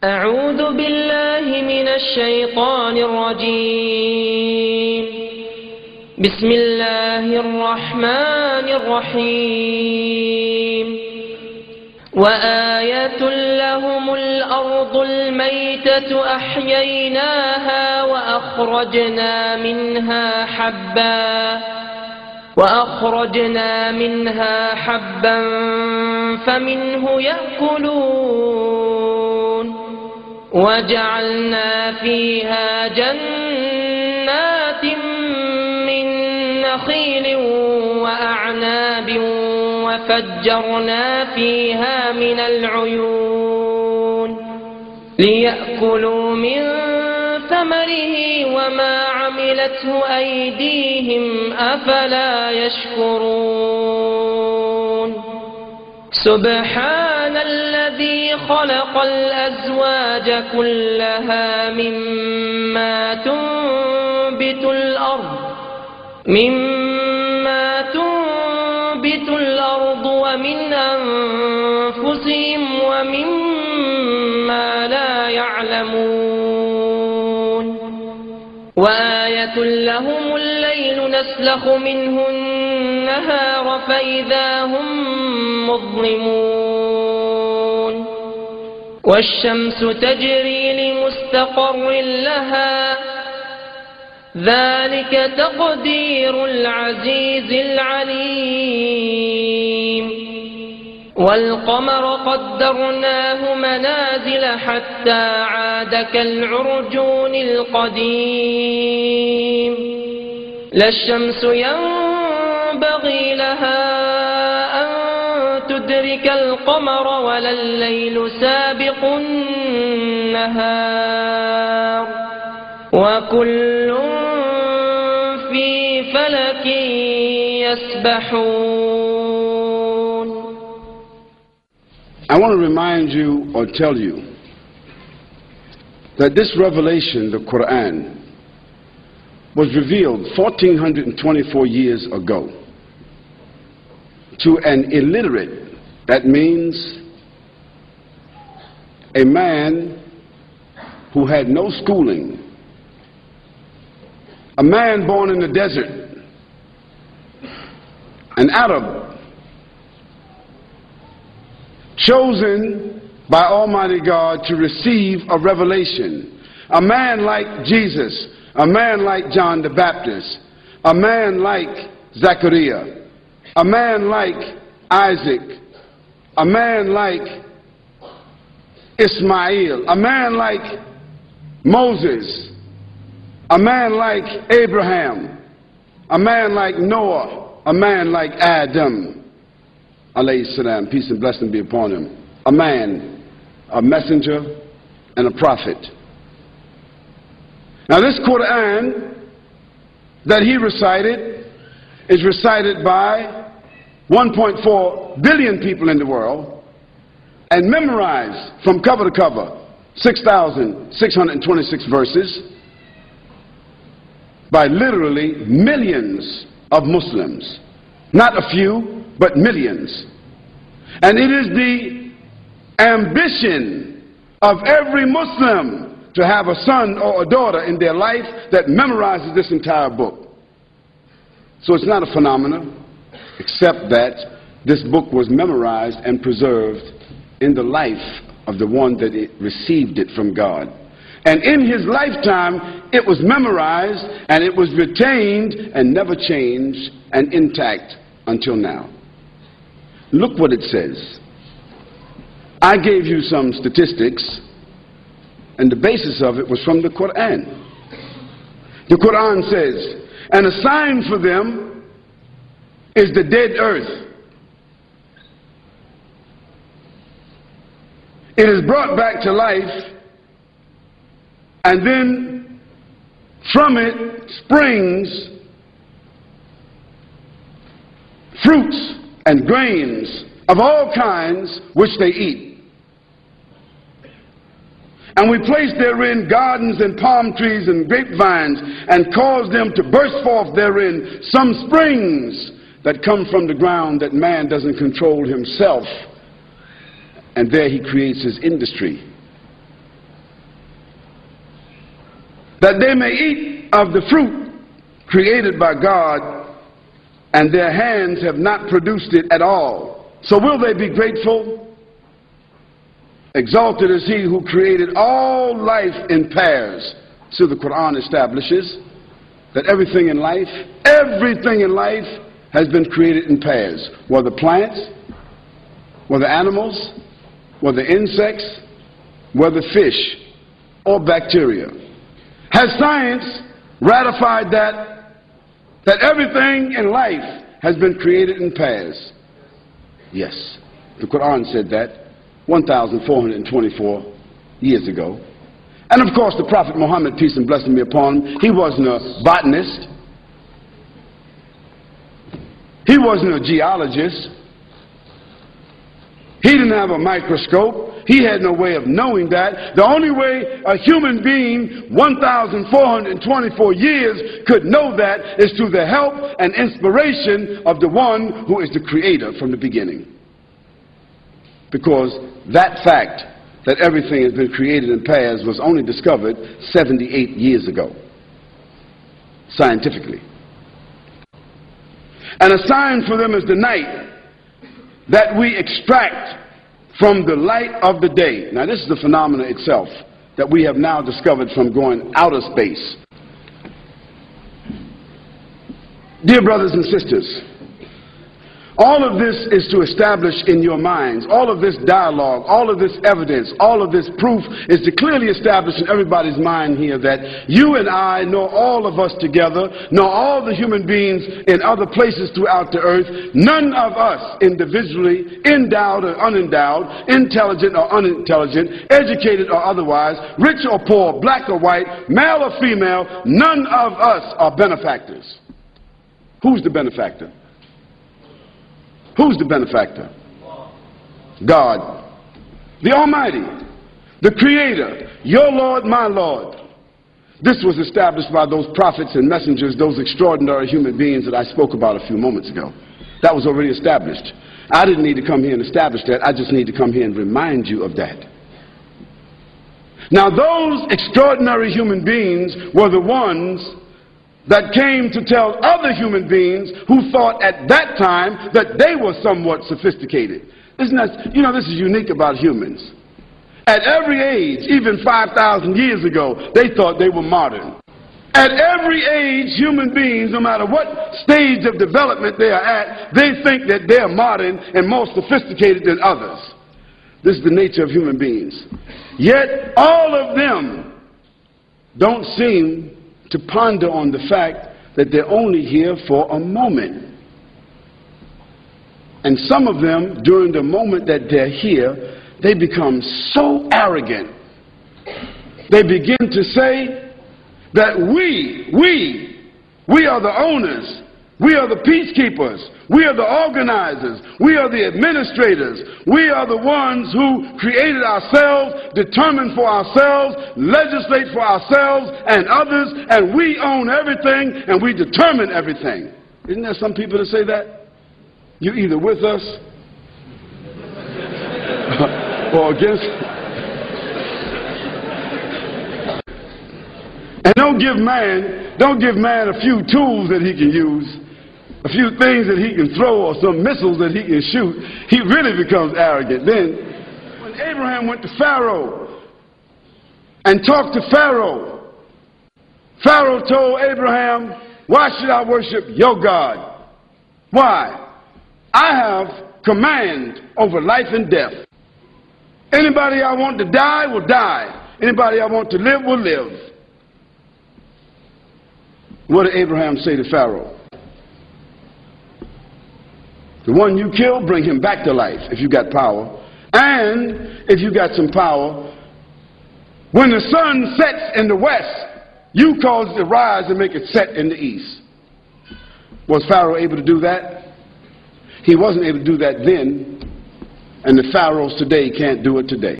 أعوذ بالله من الشيطان الرجيم. بسم الله الرحمن الرحيم. وآية لهم الأرض الميتة أحييناها وأخرجنا منها حبا فمنه يأكلون وجعلنا فيها جنات من نخيل وأعناب وفجرنا فيها من العيون ليأكلوا من ثمره وما عملته أيديهم أفلا يشكرون. سبحان الذي خلق الأزواج كلها مما تنبت الأرض ومن أنفسهم ومما لا يعلمون. وآية لهم الليل نسلخ منه النهار فإذا هم مظلمون. والشمس تجري لمستقر لها ذلك تقدير العزيز العليم. والقمر قدرناه منازل حتى عاد كالعرجون القديم. لا الشمس ينبغي لها أن تدرك القمر ولا الليل سابق النهار وكل في فلك يسبحون. I want to remind you or tell you that this revelation, the Quran, was revealed 1424 years ago to an illiterate. That means a man who had no schooling, a man born in the desert, an Arab, chosen by Almighty God to receive a revelation. A man like Jesus, a man like John the Baptist, a man like Zechariah, a man like Isaac, a man like Ismail, a man like Moses, a man like Abraham, a man like Noah, a man like Adam, alayhi salam, peace and blessing be upon him. A man, a messenger, and a prophet. Now this Quran that he recited is recited by 1.4 billion people in the world and memorized from cover to cover, 6,626 verses, by literally millions of Muslims. Not a few, but millions. And it is the ambition of every Muslim to have a son or a daughter in their life that memorizes this entire book. So it's not a phenomenon, except that this book was memorized and preserved in the life of the one that it received it from God. And in his lifetime, it was memorized and it was retained and never changed and intact until now. Look what it says. I gave you some statistics, and the basis of it was from the Quran. The Quran says, and a sign for them is the dead earth. It is brought back to life, and then from it springs fruits and grains of all kinds which they eat. And we place therein gardens and palm trees and grapevines, and cause them to burst forth therein some springs that come from the ground that man doesn't control himself. And there he creates his industry. that they may eat of the fruit created by God, and their hands have not produced it at all. So will they be grateful? Exalted is he who created all life in pairs. So the Quran establishes that everything in life has been created in pairs, whether plants, whether animals, whether insects, whether fish or bacteria. Has science ratified that everything in life has been created in pairs? Yes. The Quran said that 1,424 years ago. And of course the Prophet Muhammad, peace and blessing be upon him, he wasn't a botanist. He wasn't a geologist. He didn't have a microscope. He had no way of knowing that. The only way a human being 1,424 years could know that is through the help and inspiration of the one who is the creator from the beginning. Because that fact that everything has been created in pairs was only discovered 78 years ago, scientifically. And a sign for them is the night that we extract from the light of the day. Now this is the phenomena itself that we have now discovered from going outer space. Dear brothers and sisters, all of this is to establish in your minds, all of this dialogue, all of this evidence, all of this proof is to clearly establish in everybody's mind here that you and I, nor all of us together, nor all the human beings in other places throughout the earth, none of us individually, endowed or unendowed, intelligent or unintelligent, educated or otherwise, rich or poor, black or white, male or female, none of us are benefactors. Who's the benefactor? Who's the benefactor? God, the Almighty, the Creator, your Lord, my Lord. This was established by those prophets and messengers, those extraordinary human beings that I spoke about a few moments ago. That was already established. I didn't need to come here and establish that. I just need to come here and remind you of that. Now, those extraordinary human beings were the ones that came to tell other human beings who thought at that time that they were somewhat sophisticated. Isn't that, you know, this is unique about humans. At every age, even 5,000 years ago, they thought they were modern. At every age, human beings, no matter what stage of development they are at, they think that they are modern and more sophisticated than others. This is the nature of human beings. Yet, all of them don't seem to ponder on the fact that they're only here for a moment. And some of them, during the moment that they're here, they become so arrogant. They begin to say that we are the owners, we are the peacekeepers, we are the organizers, we are the administrators, we are the ones who created ourselves, determined for ourselves, legislate for ourselves and others, and we own everything and we determine everything. Isn't there some people that say that? You're either with us or against. And don't give man a few tools that he can use, a few things that he can throw or some missiles that he can shoot. He really becomes arrogant. Then when Abraham went to Pharaoh and talked to Pharaoh, Pharaoh told Abraham, why should I worship your God? Why? I have command over life and death. Anybody I want to die will die. Anybody I want to live will live. What did Abraham say to Pharaoh? The one you kill, bring him back to life if you got power. And if you got some power, when the sun sets in the west, you cause it to rise and make it set in the east. Was Pharaoh able to do that? He wasn't able to do that then, and the pharaohs today can't do it today.